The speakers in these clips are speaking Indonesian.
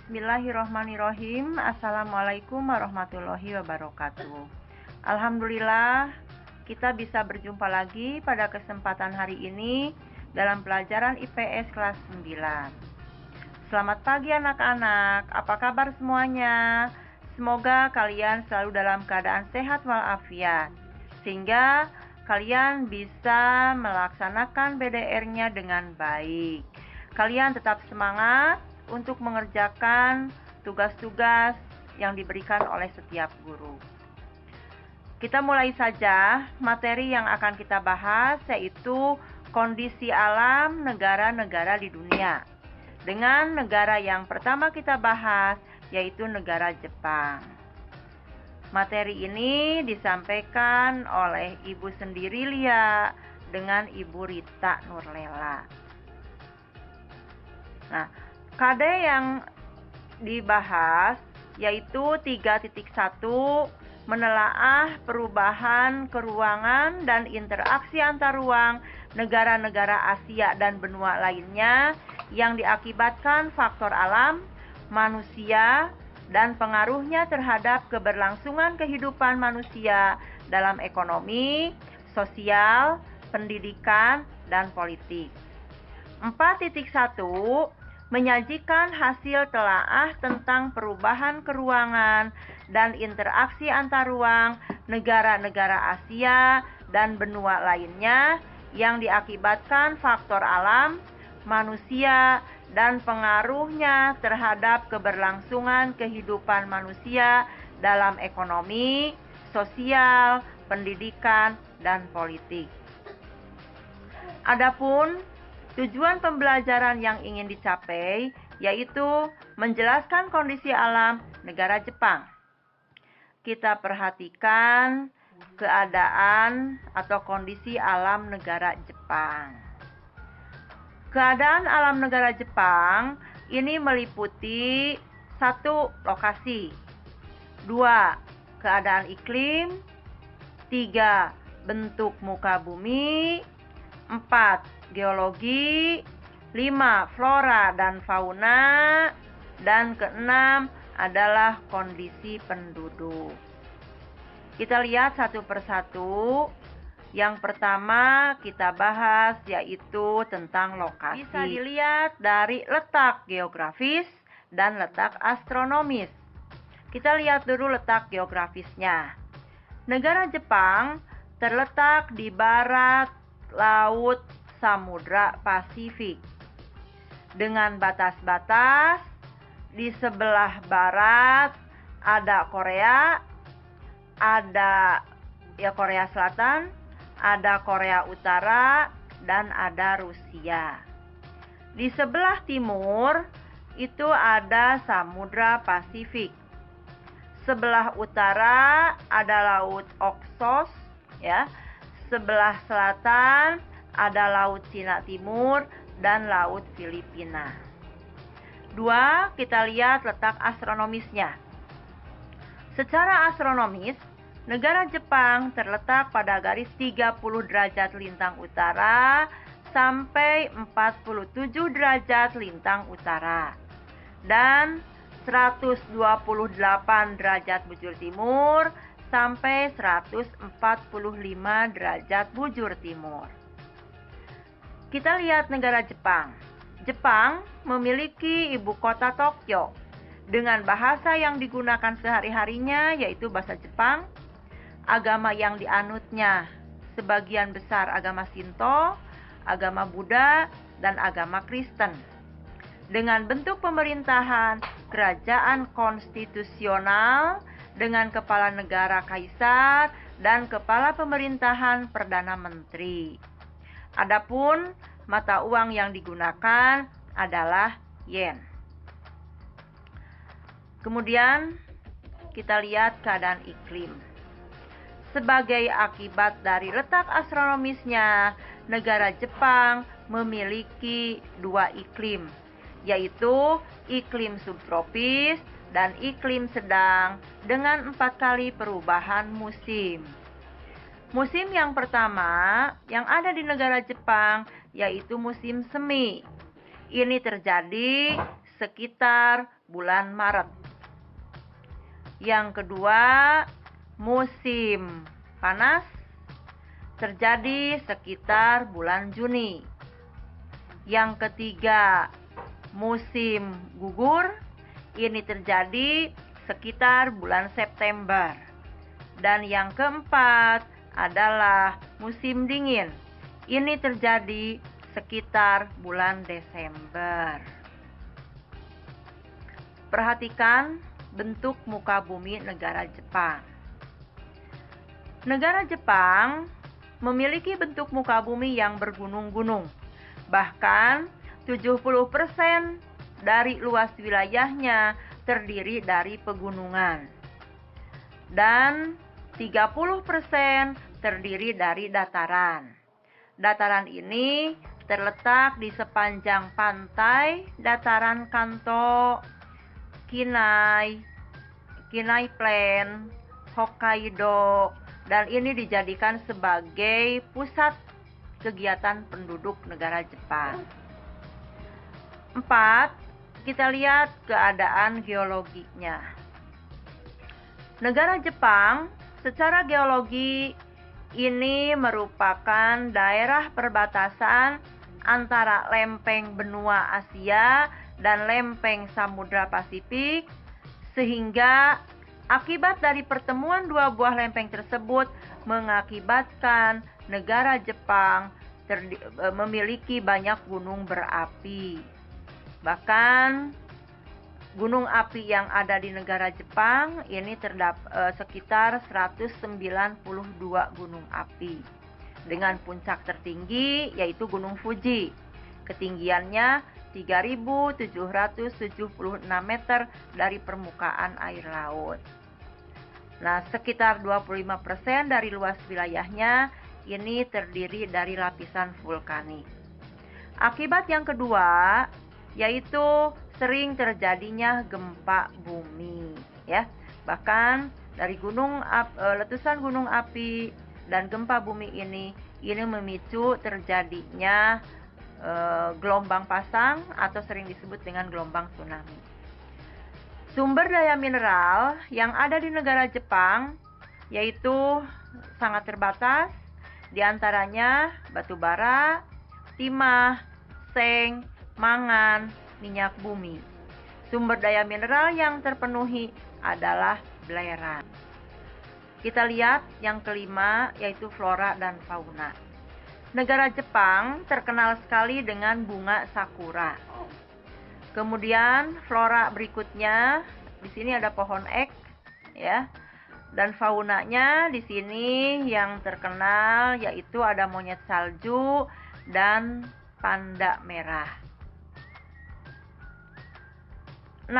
Bismillahirrahmanirrahim. Assalamualaikum warahmatullahi wabarakatuh. Alhamdulillah, kita bisa berjumpa lagi pada kesempatan hari ini dalam pelajaran IPS kelas 9. Selamat pagi anak-anak, apa kabar semuanya? Semoga kalian selalu dalam keadaan sehat walafiat, sehingga kalian bisa melaksanakan BDR-nya dengan baik. Kalian tetap semangat untuk mengerjakan tugas-tugas yang diberikan oleh setiap guru. Kita mulai saja materi yang akan kita bahas, yaitu kondisi alam negara-negara di dunia. Dengan negara yang pertama kita bahas, yaitu negara Jepang. Materi ini disampaikan oleh Ibu sendiri Lia dengan Ibu Rita Nurlela. Nah, KD yang dibahas yaitu 3.1, menelaah perubahan keruangan dan interaksi antar ruang negara-negara Asia dan benua lainnya yang diakibatkan faktor alam, manusia, dan pengaruhnya terhadap keberlangsungan kehidupan manusia dalam ekonomi, sosial, pendidikan, dan politik. 4.1 menyajikan hasil telaah tentang perubahan keruangan dan interaksi antar ruang negara-negara Asia dan benua lainnya yang diakibatkan faktor alam, manusia, dan pengaruhnya terhadap keberlangsungan kehidupan manusia dalam ekonomi, sosial, pendidikan, dan politik. Adapun tujuan pembelajaran yang ingin dicapai yaitu menjelaskan kondisi alam negara Jepang. Kita perhatikan keadaan atau kondisi alam negara Jepang. Keadaan alam negara Jepang ini meliputi 1. Lokasi, 2. Keadaan iklim, 3. Bentuk muka bumi, 4. Geologi, 5. Flora dan fauna, dan ke-6 adalah kondisi penduduk. Kita lihat satu persatu. Yang pertama kita bahas yaitu tentang lokasi. Bisa dilihat dari letak geografis dan letak astronomis. Kita lihat dulu letak geografisnya. Negara Jepang terletak di barat laut Samudra Pasifik dengan batas-batas. Di sebelah barat ada Korea, ada Korea Selatan, ada Korea Utara, dan ada Rusia. Di sebelah timur itu ada Samudra Pasifik. Sebelah utara ada Laut Okhotsk, ya. Sebelah selatan ada Laut Cina Timur dan Laut Filipina. 2. Kita lihat letak astronomisnya. Secara astronomis, negara Jepang terletak pada garis 30 derajat lintang utara sampai 47 derajat lintang utara dan 128 derajat bujur timur sampai 145 derajat bujur timur. Kita lihat negara Jepang. Jepang memiliki ibu kota Tokyo dengan bahasa yang digunakan sehari-harinya yaitu bahasa Jepang. Agama yang dianutnya sebagian besar agama Shinto, agama Buddha, dan agama Kristen. Dengan bentuk pemerintahan kerajaan konstitusional dengan kepala negara kaisar dan kepala pemerintahan perdana menteri. Adapun mata uang yang digunakan adalah yen. Kemudian kita lihat keadaan iklim. Sebagai akibat dari letak astronomisnya, negara Jepang memiliki 2 iklim, yaitu iklim subtropis dan iklim sedang dengan 4 kali perubahan musim. Musim yang pertama yang ada di negara Jepang yaitu musim semi. Ini terjadi sekitar bulan Maret. Yang kedua, musim panas terjadi sekitar bulan Juni. Yang ketiga, musim gugur ini terjadi sekitar bulan September. Dan yang keempat adalah musim dingin. Ini terjadi sekitar bulan Desember. Perhatikan bentuk muka bumi negara Jepang. Negara Jepang memiliki bentuk muka bumi yang bergunung-gunung. Bahkan 70% dari luas wilayahnya terdiri dari pegunungan. Dan 30% terdiri dari dataran. Dataran ini terletak di sepanjang pantai dataran Kanto, Kinai Plain, Hokkaido, dan ini dijadikan sebagai pusat kegiatan penduduk negara Jepang. 4. Kita lihat keadaan geologinya. Negara Jepang secara geologi ini merupakan daerah perbatasan antara lempeng benua Asia dan lempeng Samudra Pasifik, sehingga akibat dari pertemuan dua buah lempeng tersebut mengakibatkan negara Jepang memiliki banyak gunung berapi. Bahkan gunung api yang ada di negara Jepang ini terdapat sekitar 192 gunung api, dengan puncak tertinggi yaitu Gunung Fuji. Ketinggiannya 3.776 meter dari permukaan air laut. Nah, sekitar 25% dari luas wilayahnya ini terdiri dari lapisan vulkanik. Akibat yang kedua yaitu sering terjadinya gempa bumi, ya. Bahkan dari letusan gunung api dan gempa bumi ini memicu terjadinya gelombang pasang atau sering disebut dengan gelombang tsunami. Sumber daya mineral yang ada di negara Jepang yaitu sangat terbatas, di antaranya batu bara, timah, seng, mangan, minyak bumi. Sumber daya mineral yang terpenuhi adalah belerang. Kita lihat yang kelima yaitu flora dan fauna. Negara Jepang terkenal sekali dengan bunga sakura. Kemudian flora berikutnya, di sini ada pohon ek, ya. Dan faunanya di sini yang terkenal yaitu ada monyet salju dan panda merah. 6.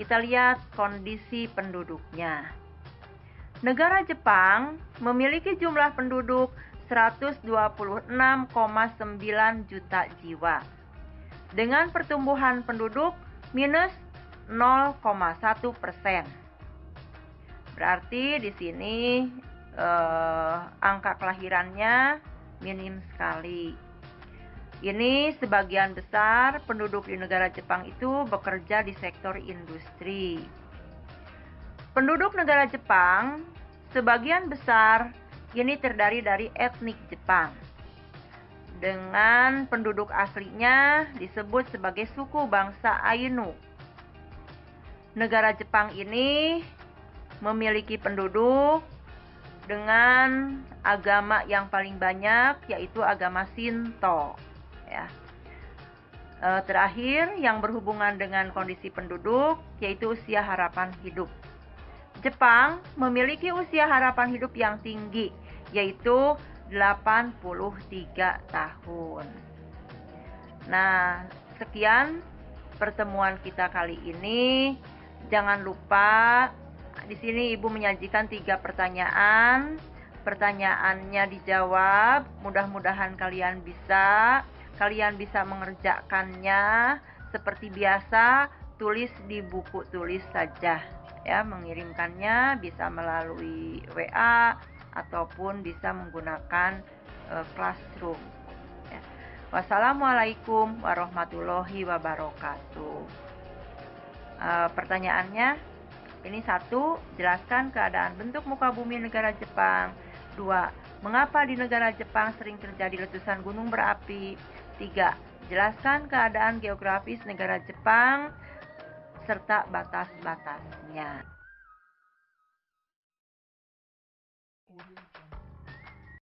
Kita lihat kondisi penduduknya. Negara Jepang memiliki jumlah penduduk 126,9 juta jiwa dengan pertumbuhan penduduk minus 0,1%. Berarti di sini angka kelahirannya minim sekali. Ini sebagian besar penduduk di negara Jepang itu bekerja di sektor industri. Penduduk negara Jepang sebagian besar ini terdiri dari etnik Jepang. Dengan penduduk aslinya disebut sebagai suku bangsa Ainu. Negara Jepang ini memiliki penduduk dengan agama yang paling banyak yaitu agama Shinto, ya. Terakhir yang berhubungan dengan kondisi penduduk yaitu usia harapan hidup. Jepang memiliki usia harapan hidup yang tinggi yaitu 83 tahun. Nah, sekian pertemuan kita kali ini. Jangan lupa di sini Ibu menyajikan 3 pertanyaan. Pertanyaannya dijawab. Mudah-mudahan kalian bisa mengerjakannya seperti biasa. Tulis di buku tulis saja, ya. Mengirimkannya bisa melalui WA ataupun bisa menggunakan Classroom, ya. Wassalamualaikum warahmatullahi wabarakatuh. Pertanyaannya, ini 1, jelaskan keadaan bentuk muka bumi negara Jepang. 2, mengapa di negara Jepang sering terjadi letusan gunung berapi. 3, jelaskan keadaan geografis negara Jepang serta batas-batasnya.